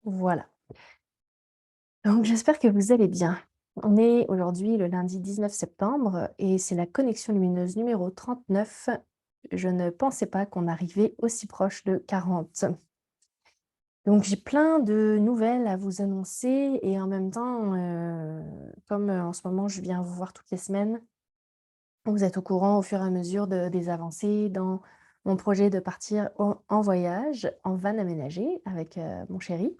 Voilà. Donc j'espère que vous allez bien. On est aujourd'hui le lundi 19 septembre et c'est la connexion lumineuse numéro 39. Je ne pensais pas qu'on arrivait aussi proche de 40. Donc j'ai plein de nouvelles à vous annoncer et en même temps, comme, en ce moment je viens vous voir toutes les semaines, vous êtes au courant au fur et à mesure des avancées dans mon projet de partir en voyage en van aménagé avec, mon chéri.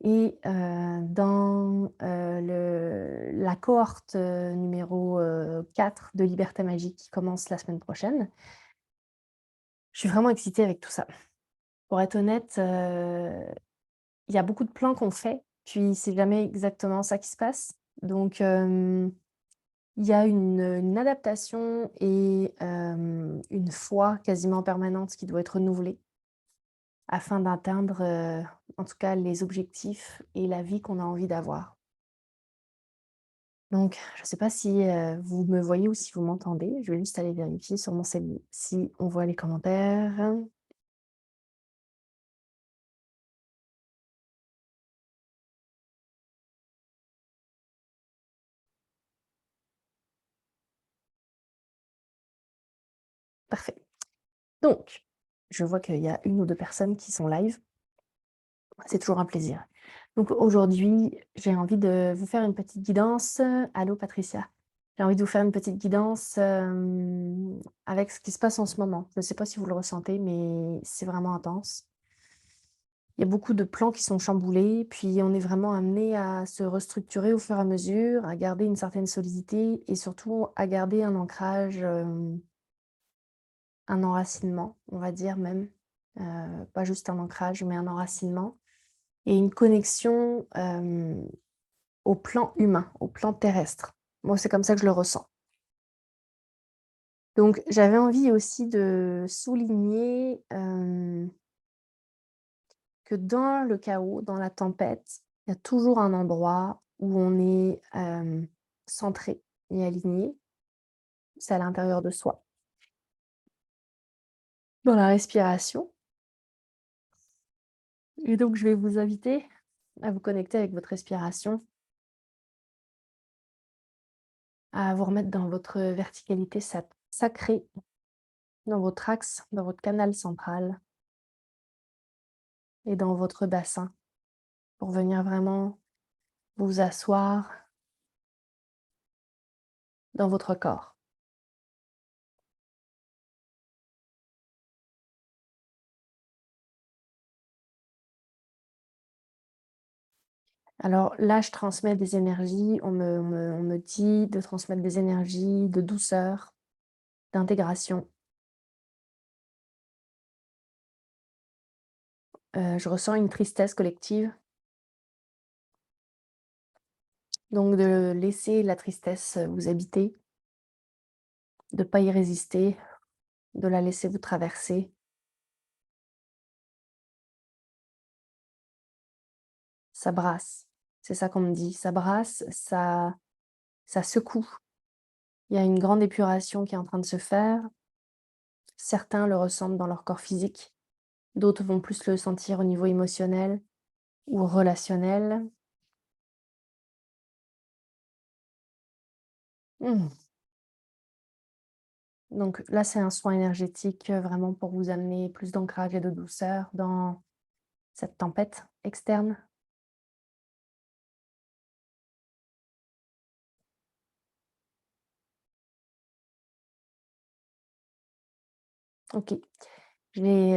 Et dans, la cohorte, numéro, 4 de Liberté Magique qui commence la semaine prochaine, je suis vraiment excitée avec tout ça. Pour être honnête, il y a beaucoup de plans qu'on fait, puis c'est jamais exactement ça qui se passe. Donc il y a une adaptation et une foi quasiment permanente qui doit être renouvelée afin d'atteindre, en tout cas les objectifs et la vie qu'on a envie d'avoir. Donc, je ne sais pas si, vous me voyez ou si vous m'entendez. Je vais juste aller vérifier sur mon cellule si on voit les commentaires. Parfait. Donc, je vois qu'il y a une ou 2 personnes qui sont live. C'est toujours un plaisir. Donc aujourd'hui, j'ai envie de vous faire une petite guidance. Allô Patricia? J'ai envie de vous faire une petite guidance, avec ce qui se passe en ce moment. Je ne sais pas si vous le ressentez, mais c'est vraiment intense. Il y a beaucoup de plans qui sont chamboulés, puis on est vraiment amené à se restructurer au fur et à mesure, à garder une certaine solidité et surtout à garder un ancrage, un enracinement, on va dire même. Pas juste un ancrage, mais un enracinement et une connexion, au plan humain, au plan terrestre. Moi, c'est comme ça que je le ressens. Donc j'avais envie aussi de souligner, que dans le chaos, dans la tempête, il y a toujours un endroit où on est, centré et aligné, c'est à l'intérieur de soi. Dans la respiration et donc je vais vous inviter à vous connecter avec votre respiration, à vous remettre dans votre verticalité sacrée, dans votre axe, dans votre canal central et dans votre bassin pour venir vraiment vous asseoir dans votre corps. Alors là, je transmets des énergies, on me dit de transmettre des énergies de douceur, d'intégration. Je ressens une tristesse collective, donc de laisser la tristesse, vous habiter, de pas y résister, de la laisser vous traverser. Ça brasse, c'est ça qu'on me dit, ça brasse, ça secoue. Il y a une grande épuration qui est en train de se faire. Certains le ressentent dans leur corps physique, d'autres vont plus le sentir au niveau émotionnel ou relationnel. Mmh. Donc là, c'est un soin énergétique, vraiment pour vous amener plus d'ancrage et de douceur dans cette tempête externe. OK. J'ai,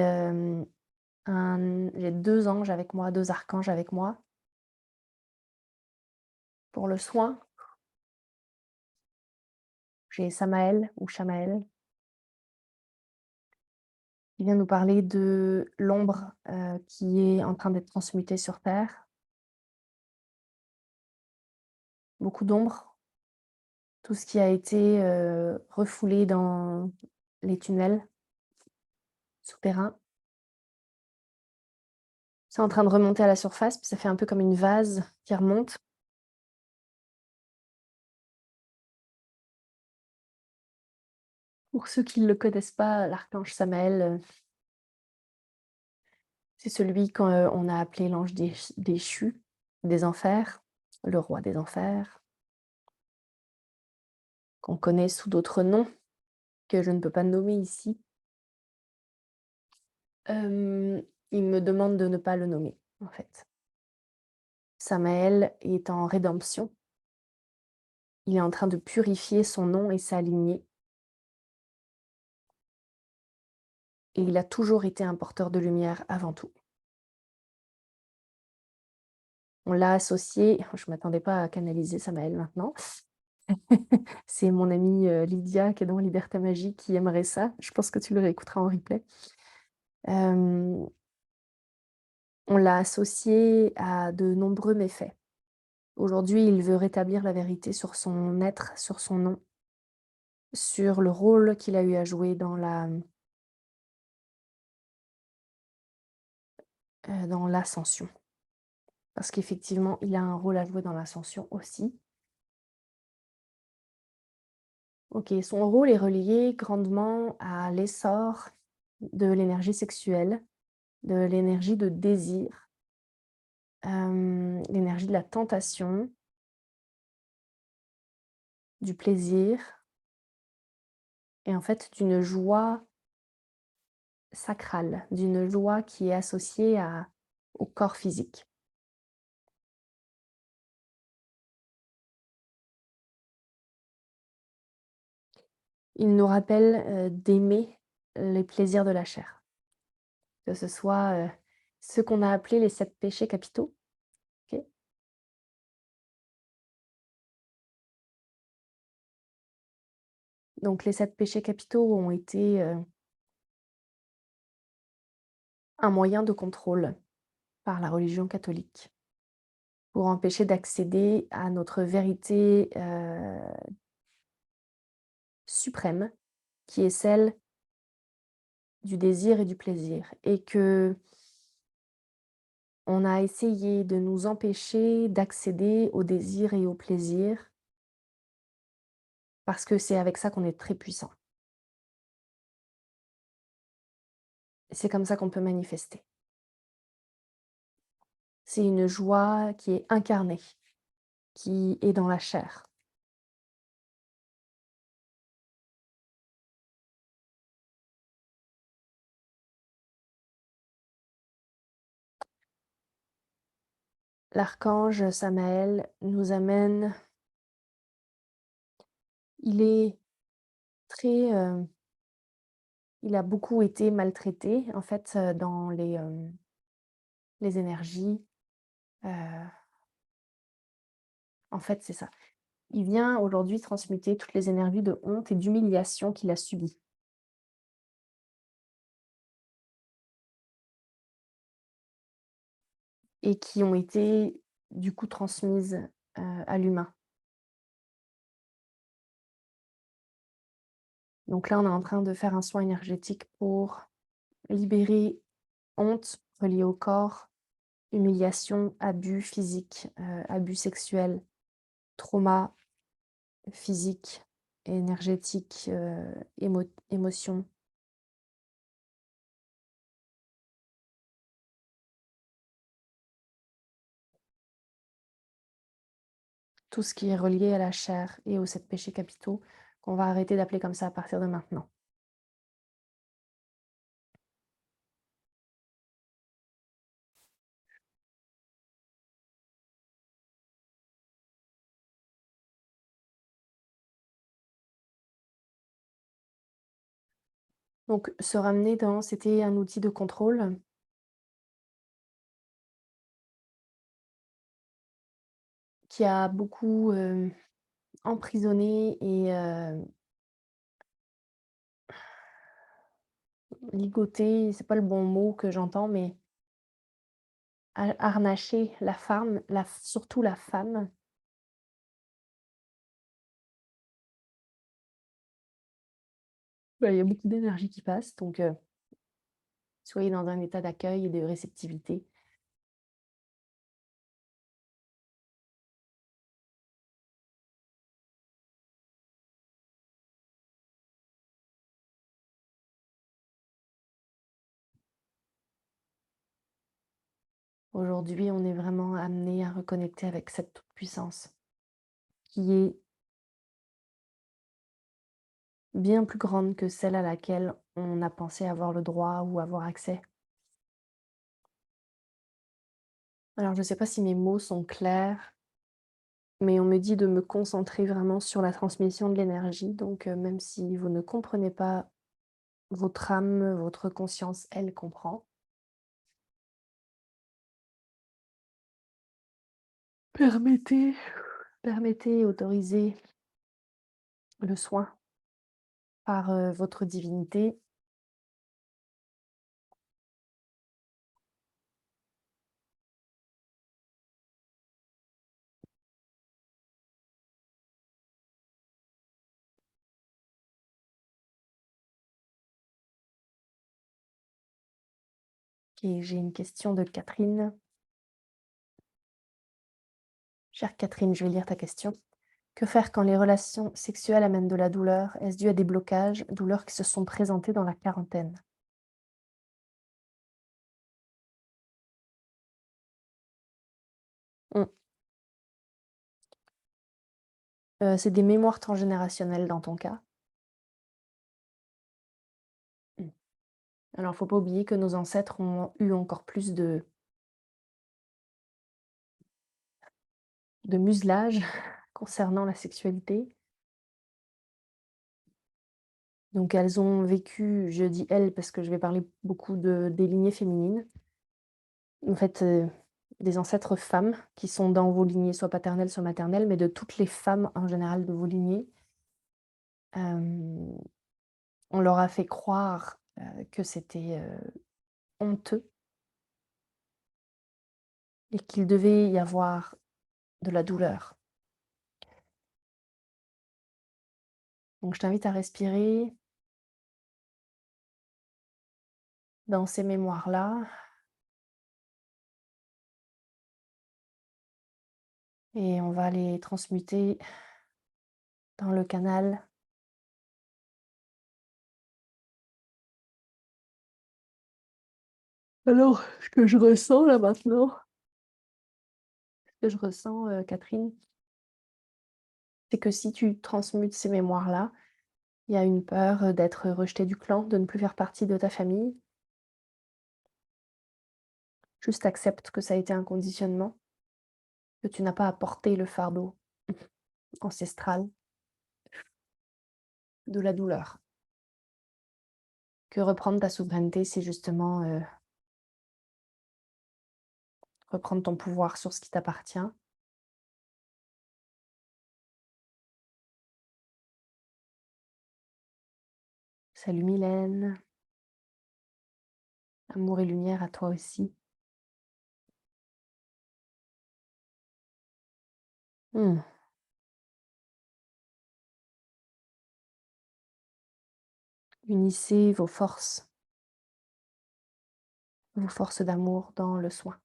j'ai 2 anges avec moi, 2 archanges avec moi pour le soin. J'ai Samaël ou Chamaël qui vient nous parler de l'ombre, qui est en train d'être transmutée sur terre. Beaucoup d'ombre, tout ce qui a été, refoulé dans les tunnels souterrains. C'est en train de remonter à la surface, puis ça fait un peu comme une vase qui remonte. Pour ceux qui ne le connaissent pas, l'archange Samaël, C'est celui qu'on a appelé l'ange déchu des enfers, le roi des enfers, qu'on connaît sous d'autres noms que je ne peux pas nommer ici. Hem, il me demande de ne pas le nommer, en fait. Samaël est en rédemption. Il est en train de purifier son nom et sa lignée et il a toujours été un porteur de lumière avant tout. On l'a associé je m'attendais pas à canaliser Samaël maintenant. C'est mon amie, Lydia qui est dans Liberté Magique qui aimerait ça. Je pense que tu le réécouteras en replay. Hem, on l'a associé à de nombreux méfaits. Aujourd'hui, il veut rétablir la vérité sur son être, sur son nom, sur le rôle qu'il a eu à jouer dans l'ascension. Parce qu'effectivement, il a un rôle à jouer dans l'ascension aussi. OK, son rôle est relié grandement à l'essor de l'énergie sexuelle, de l'énergie de désir, l'énergie de la tentation, du plaisir et en fait d'une joie sacrale, d'une joie qui est associée au corps physique. Il nous rappelle, d'aimer les plaisirs de la chair, que ce soit, ceux qu'on a appelés les 7 péchés capitaux, OK? Donc les 7 péchés capitaux ont été, un moyen de contrôle par la religion catholique pour empêcher d'accéder à notre vérité, suprême, qui est celle du désir et du plaisir et que on a essayé de nous empêcher d'accéder au désir et au plaisir parce que c'est avec ça qu'on est très puissant. C'est comme ça qu'on peut manifester. C'est une joie qui est incarnée, qui est dans la chair. L'archange Samaël nous amène il est très, il a beaucoup été maltraité en fait, dans les énergies, heu, en fait, c'est ça. Il vient aujourd'hui transmuter toutes les énergies de honte et d'humiliation qu'il a subies et qui ont été du coup transmises, à l'humain. Donc là, on est en train de faire un soin énergétique pour libérer honte reliée au corps, humiliation, abus physique, abus sexuel, trauma physique, énergétique, émotion, tout ce qui est relié à la chair et aux 7 péchés capitaux qu'on va arrêter d'appeler comme ça à partir de maintenant. Donc se ramener dans c'était un outil de contrôle qui a beaucoup, emprisonné et ligoté, c'est pas le bon mot que j'entends, mais harnaché la femme, surtout la femme. Bah, il y a beaucoup d'énergie qui passe, donc soyez dans un état d'accueil et de réceptivité. Aujourd'hui, on est vraiment amené à reconnecter avec cette toute-puissance qui est bien plus grande que celle à laquelle on a pensé avoir le droit ou avoir accès. Alors, je ne sais pas si mes mots sont clairs, mais on me dit de me concentrer vraiment sur la transmission de l'énergie. Donc, même si vous ne comprenez pas votre âme, votre conscience, elle comprend. Permettez, permettez, autorisez le soin par votre divinité. Et j'ai une question de Catherine. Chère Catherine, je vais lire ta question. Que faire quand les relations sexuelles amènent de la douleur? Est-ce dû à des blocages, douleurs qui se sont présentées dans la quarantaine? Mm. C'est des mémoires transgénérationnelles dans ton cas. Mm. Alors, faut pas oublier que nos ancêtres ont eu encore plus de muselage concernant la sexualité. Donc, elles ont vécu, je dis elles parce que je vais parler beaucoup des lignées féminines. En fait, des ancêtres femmes qui sont dans vos lignées, soit paternelles, soit maternelles, mais de toutes les femmes en général de vos lignées. Hem, on leur a fait croire, que c'était, honteux et qu'il devait y avoir de la douleur. Donc je t'invite à respirer dans ces mémoires-là et on va les transmuter dans le canal. Alors, ce que je ressens là maintenant, ce que je ressens, Catherine, c'est que si tu transmutes ces mémoires-là, il y a une peur, d'être rejetée du clan, de ne plus faire partie de ta famille. Juste accepte que ça a été un conditionnement, que tu n'as pas à porter le fardeau ancestral de la douleur. Que reprendre ta souveraineté, c'est justement, reprendre ton pouvoir sur ce qui t'appartient. Salut Mylène, amour et lumière à toi aussi. Mmh. Unissez vos forces d'amour dans le soin.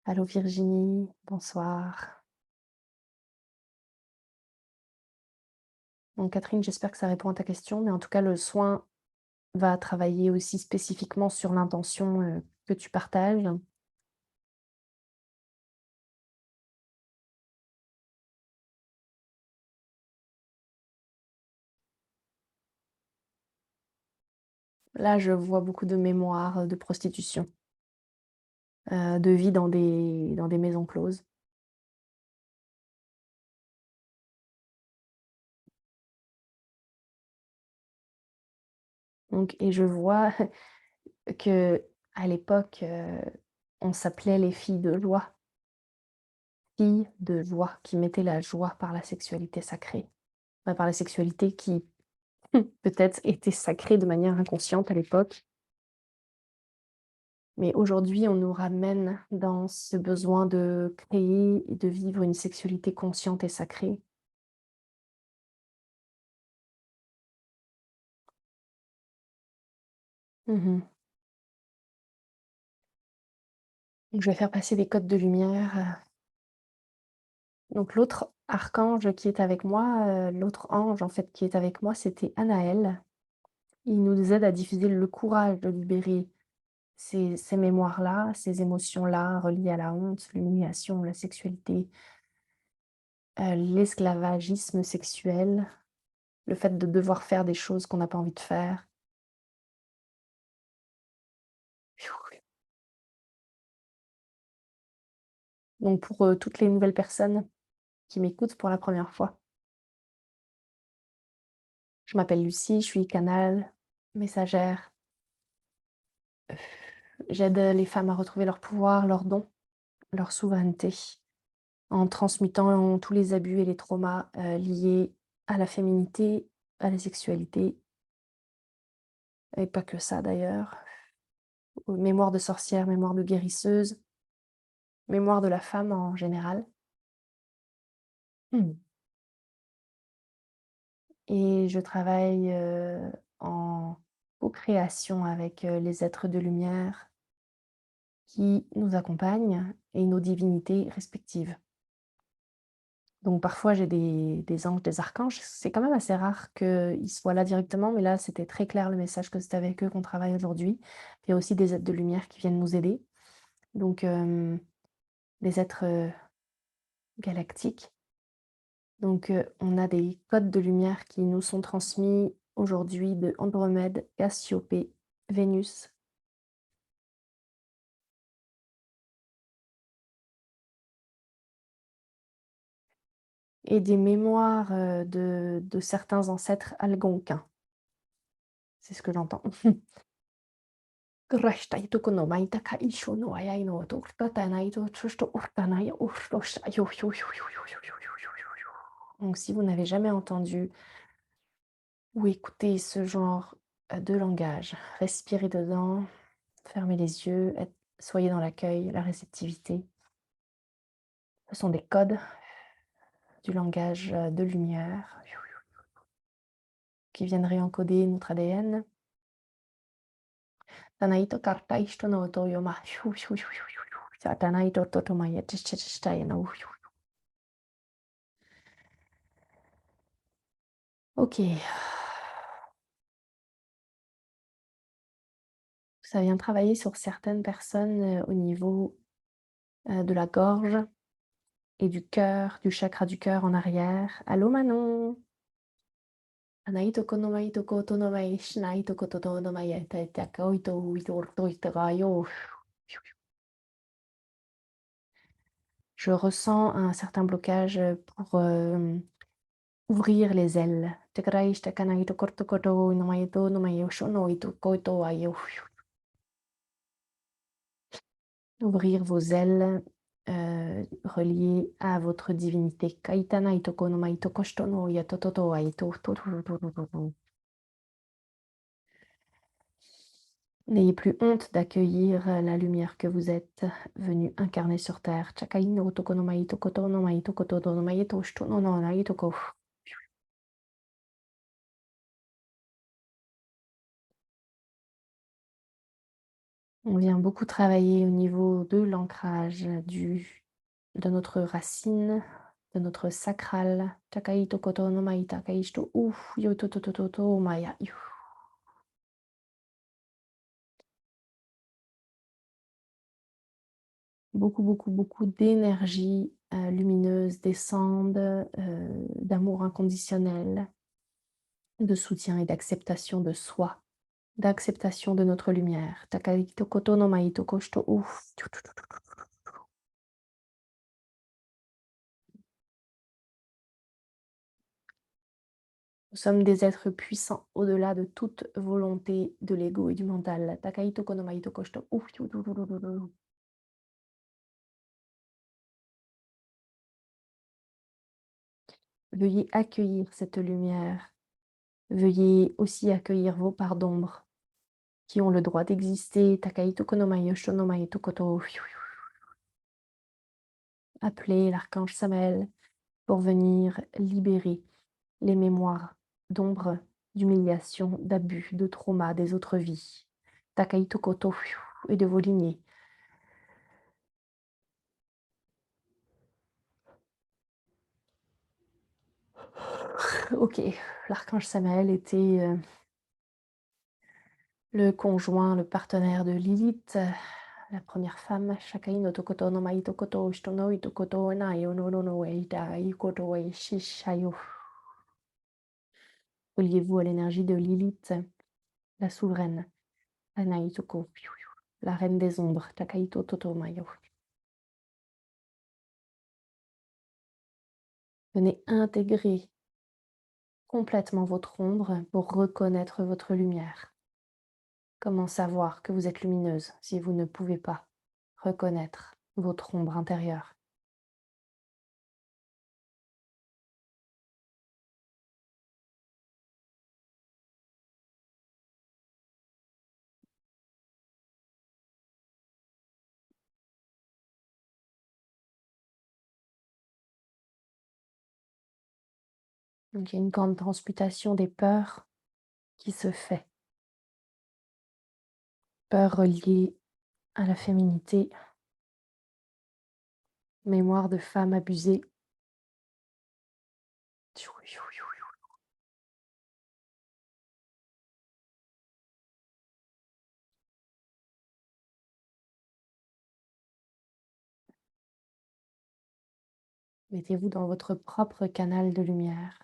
Allô Virginie, bonsoir. Donc Catherine, j'espère que ça répond à ta question, mais en tout cas, le soin va travailler aussi spécifiquement sur l'intention, que tu partages. Là, je vois beaucoup de mémoires, de prostitution, de vie dans des maisons closes. Donc et je vois que à l'époque, on s'appelait les filles de joie, qui mettaient la joie par la sexualité sacrée. Enfin, par la sexualité qui, peut-être, était sacrée de manière inconsciente à l'époque. Mais aujourd'hui, on nous ramène dans ce besoin de créer et de vivre une sexualité consciente et sacrée. Mmh. Donc je vais faire passer des codes de lumière, donc l'autre archange qui est avec moi, l'autre ange, en fait, qui est avec moi, c'était Anaël. Il nous aide à diffuser le courage de libérer ces mémoires-là, ces émotions-là reliées à la honte, l'humiliation, la sexualité, l'esclavagisme sexuel, le fait de devoir faire des choses qu'on n'a pas envie de faire. Donc pour, toutes les nouvelles personnes qui m'écoutent pour la première fois, je m'appelle Lucie, je suis canal, messagère. J'aide les femmes à retrouver leur pouvoir, leurs dons, leur souveraineté, en transmutant tous les abus et les traumas, liés à la féminité, à la sexualité et pas que ça d'ailleurs. Mémoire de sorcière, mémoire de guérisseuse, mémoire de la femme en général. Mmh. Et je travaille, en co-création avec, les êtres de lumière qui nous accompagnent et nos divinités respectives. Donc parfois j'ai des anges, des archanges. C'est quand même assez rare qu'ils soient là directement, mais là, c'était très clair le message que c'était avec eux qu'on travaille aujourd'hui. Il y a aussi des êtres de lumière qui viennent nous aider, donc des êtres, galactiques. Donc on a des codes de lumière qui nous sont transmis aujourd'hui de Andromède, Cassiopée, Vénus et des mémoires, de certains ancêtres algonquins. C'est ce que j'entends. Grashtaituko no maitaka isho no ayai no turtatanaito chusto urtanaya urtosh ayo yo yo yo yo yo yo yo yo yo yo. Donc si vous n'avez jamais entendu ou écouté ce genre, de langage, respirez dedans, fermez les yeux, soyez dans l'accueil, la réceptivité. Ce sont des codes du langage, de lumière qui viennent réencoder notre ADN. Tanaito kartaisto no toyoma. Tanaito totomaya tishishtaina. OK. Ça vient travailler sur certaines personnes, au niveau, de la gorge et du cœur, du chakra du cœur en arrière. Allô Manon? Anaito kono mai to koto no mai shinai to koto to no mai ta ta koito ito to ito ga yo. Je ressens un certain blocage, pour, ouvrir les ailes. Tekai shita kanai to korto koto no mai to no mai yo shono ito koito wa yo. Ouvrir vos ailes, reliées à votre divinité. Kaitana itoko no maitoko shito no yatototo wa ito totototototo. N'ayez plus honte d'accueillir, la lumière que vous êtes venu incarner sur terre. Chakai no toko no maitoko to no maitoko toto no maito shito no no naitoko. On vient beaucoup travailler au niveau de l'ancrage, du de notre racine, de notre sacral. Takai tokoto no mai takai shito yo totototo maya yu. Beaucoup, beaucoup, beaucoup d'énergie, lumineuse descendent, d'amour inconditionnel, de soutien et d'acceptation de soi, d'acceptation de notre lumière. Takai tokoto no mai toko shito Nous sommes des êtres puissants au-delà de toute volonté de l'ego et du mental. Takai toko no mai toko shito Veuillez accueillir cette lumière. Veuillez aussi accueillir vos parts d'ombre qui ont le droit d'exister. Takai toko no mai yosho no mai tokoto. Appelez l'archange Samael pour venir libérer les mémoires d'ombre, d'humiliation, d'abus, de trauma des autres vies. Takai tokoto et de vos lignées. OK, l'archange Samael était, le conjoint, le partenaire de Lilith, la première femme, Shakai no Tokoto no Mai Tokoto Shitono Itokoto Nai no no no Eida Ikoto e Shishayo. Reliez-vous à l'énergie de Lilith, la souveraine, Anaitoko, la reine des ombres, Takaito Totomayo. Venez intégrer complètement votre ombre pour reconnaître votre lumière. Comment savoir que vous êtes lumineuse si vous ne pouvez pas reconnaître votre ombre intérieure? Donc il y a une grande transmutation des peurs qui se fait. Peur reliée à la féminité, mémoire de femme abusée. Mettez-vous dans votre propre canal de lumière.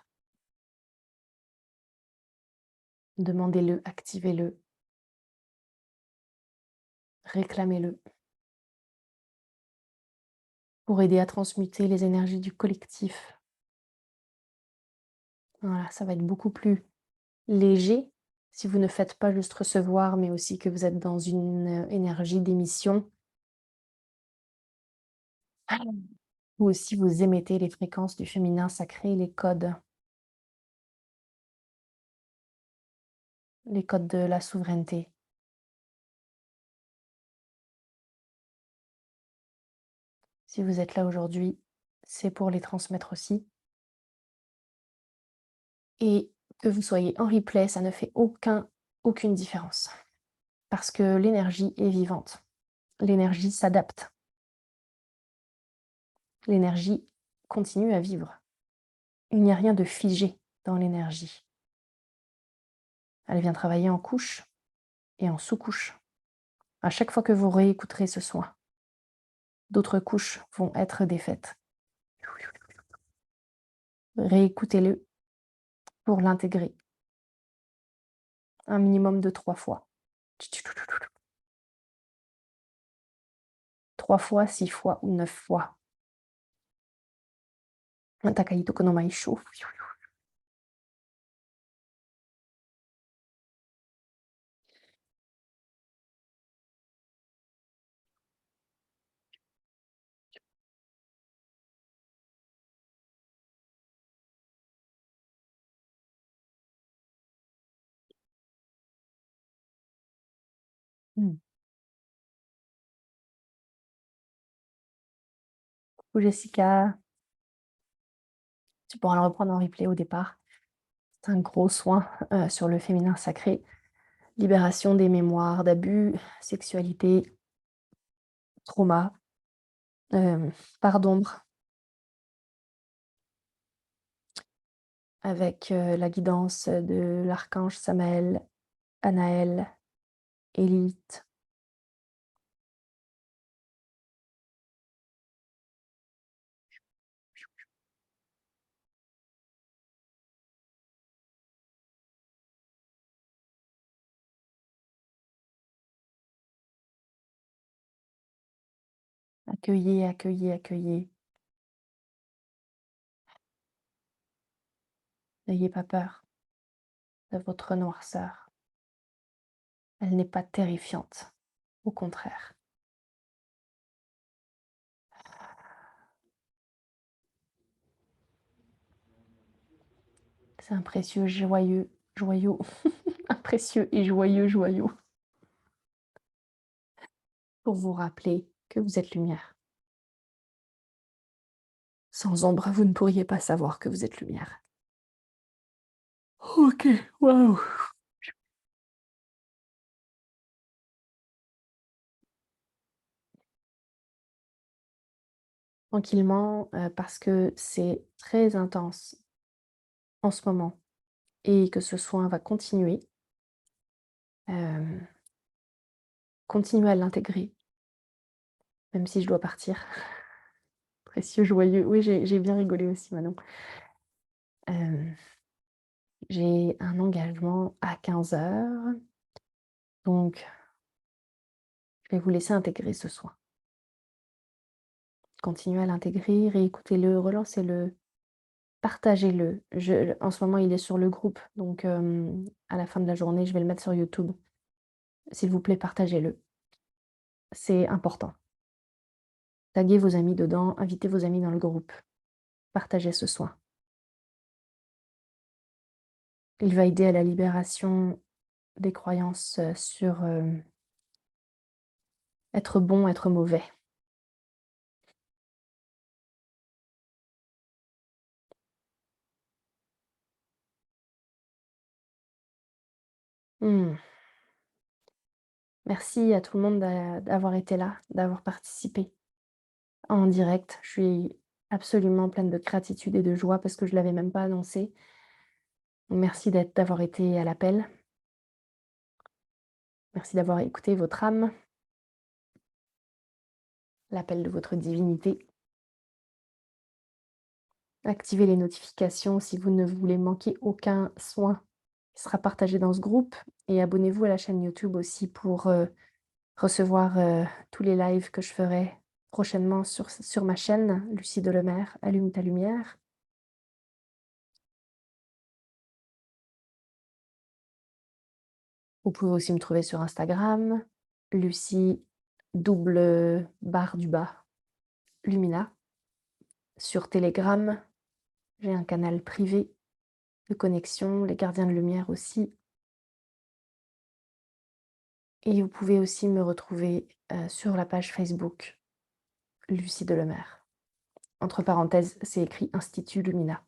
Demandez-le, activez-le, réclamez-le pour aider à transmuter les énergies du collectif. Voilà, ça va être beaucoup plus léger si vous ne faites pas juste recevoir, mais aussi que vous êtes dans une énergie d'émission. Ou aussi vous émettez les fréquences du féminin sacré, les codes de la souveraineté. Si vous êtes là aujourd'hui, c'est pour les transmettre aussi. Et que vous soyez en replay, ça ne fait aucune différence. Parce que l'énergie est vivante. L'énergie s'adapte. L'énergie continue à vivre. Il n'y a rien de figé dans l'énergie. Elle vient travailler en couche et en sous-couche. À chaque fois que vous réécouterez ce soin, d'autres couches vont être défaites. Réécoutez-le pour l'intégrer un minimum de 3 fois. 3 fois, 6 fois ou 9 fois. Takaito Konomaishu. Coucou Jessica, tu pourras le reprendre en replay au départ. C'est un gros soin sur le féminin sacré. Libération des mémoires d'abus, sexualité, trauma, part d'ombre, avec la guidance de l'archange Samaël, Anaël, Élite. Accueillez, accueillez, accueillez. N'ayez pas peur de votre noirceur. Elle n'est pas terrifiante, au contraire. C'est un précieux joyeux, joyau, un précieux et joyeux joyau pour vous rappeler que vous êtes lumière. Sans ombre, vous ne pourriez pas savoir que vous êtes lumière. Ok, waouh. Tranquillement, parce que c'est très intense en ce moment et que ce soin va continuer. Hem, continuez à l'intégrer, même si je dois partir. Précieux, joyeux. Oui, j'ai bien rigolé aussi, Manon. Hem, j'ai un engagement à 15 heures, donc je vais vous laisser intégrer ce soin. Continuez à l'intégrer, réécoutez-le, relancez-le, partagez-le. En ce moment, il est sur le groupe, donc à la fin de la journée, je vais le mettre sur YouTube. S'il vous plaît, partagez-le. C'est important. Taguez vos amis dedans, invitez vos amis dans le groupe. Partagez ce soin. Il va aider à la libération des croyances, sur, être bon, être mauvais. Mmh. Merci à tout le monde d'avoir été là, d'avoir participé en direct. Je suis absolument pleine de gratitude et de joie parce que je l'avais même pas annoncé. Merci d'avoir été à l'appel. Merci d'avoir écouté votre âme, l'appel de votre divinité. Activez les notifications si vous ne voulez manquer aucun soin qui sera partagé dans ce groupe et abonnez-vous à la chaîne YouTube aussi pour, recevoir, tous les lives que je ferai prochainement sur ma chaîne, Lucie Delemer, Allume ta lumière. Vous pouvez aussi me trouver sur Instagram, Lucie double barre du bas, Lumina. Sur Telegram, j'ai un canal privé de connexion, les gardiens de lumière aussi. Et vous pouvez aussi me retrouver, sur la page Facebook, Lucie Delemer. Entre parenthèses, c'est écrit Institut Lumina.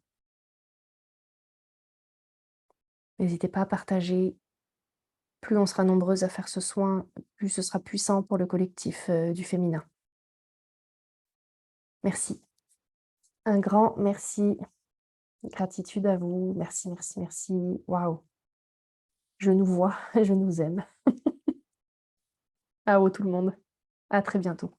N'hésitez pas à partager. Plus on sera nombreuses à faire ce soin, plus ce sera puissant pour le collectif, du féminin. Merci. Un grand merci. Gratitude à vous. Merci, merci, merci. Waouh! Je nous vois, je nous aime. À haut tout le monde. À très bientôt.